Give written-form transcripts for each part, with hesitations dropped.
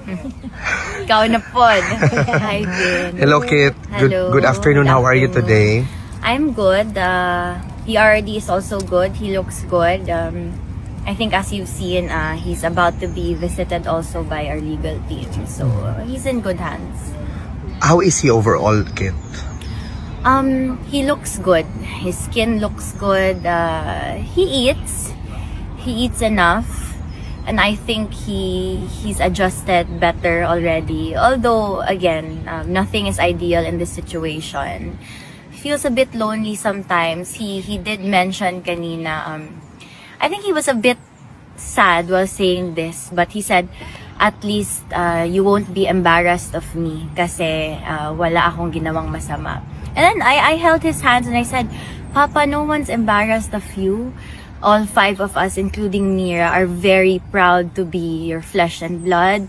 Ikaw na po. Hi, Vin. Hello, Kit. Hello. Good afternoon. How are you today? I'm good. PRD is also good. He looks good. I think as you've seen, he's about to be visited also by our legal team. So, he's in good hands. How is he overall, Kit? He looks good. His skin looks good. He eats enough. And I think he's adjusted better already. Although, again, nothing is ideal in this situation. Feels a bit lonely sometimes. He did mention kanina, I think he was a bit sad while saying this, but he said, at least you won't be embarrassed of me kasi wala akong ginawang masama. And then I held his hands and I said, Papa, no one's embarrassed of you. All 5 of us, including Mira, are very proud to be your flesh and blood.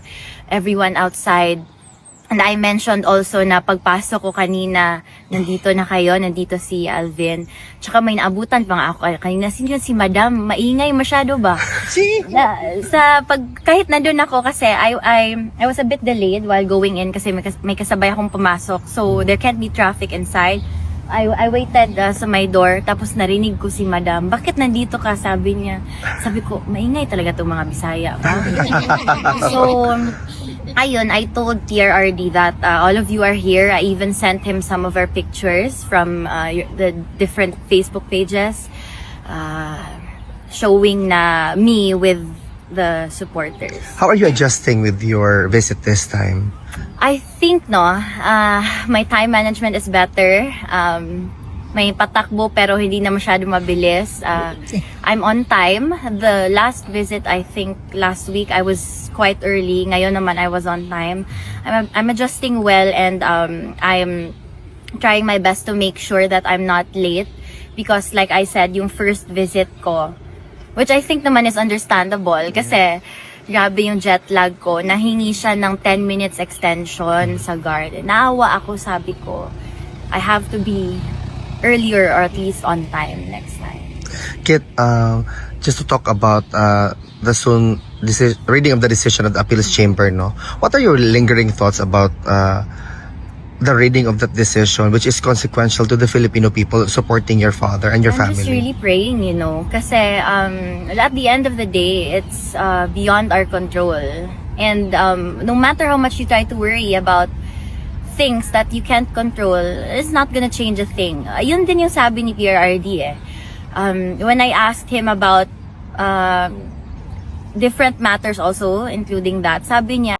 Everyone outside. And I mentioned also na pagpasok ko kanina, nandito na kayo, nandito si Alvin. Tsaka may naabutan pa nga ako kanina. Sino yun? Si Madam? Maingay masyado ba? Kahit nandun ako kasi I was a bit delayed while going in kasi may kasabay akong pumasok. So there can't be traffic inside. I waited sa my door, tapos narinig ko si Madam, bakit nandito ka? Sabi niya. Sabi ko, maingay talaga itong mga Bisaya. So, ayun, I told TRRD that all of you are here. I even sent him some of our pictures from the different Facebook pages showing na me with the supporters. How are you adjusting with your visit this time? I think my time management is better. May patakbo pero hindi na masyado mabilis. I'm on time. The last visit, I think last week, I was quite early. Ngayon naman I was on time. I'm adjusting well and I'm trying my best to make sure that I'm not late because like I said, yung first visit ko, which I think naman is understandable kasi grabe yung jet lag ko. Nahingi siya ng 10 minutes extension sa guard. Naawa ako, sabi ko, I have to be earlier or at least on time next time. Kit, just to talk about the soon reading of the decision of the appeals chamber, no? What are your lingering thoughts about the reading of that decision, which is consequential to the Filipino people supporting your father and your family? I'm just really praying, kasi at the end of the day, it's beyond our control. And no matter how much you try to worry about things that you can't control, it's not gonna change a thing. Yun din yung sabi ni PRRD when I asked him about different matters also, including that, sabi niya,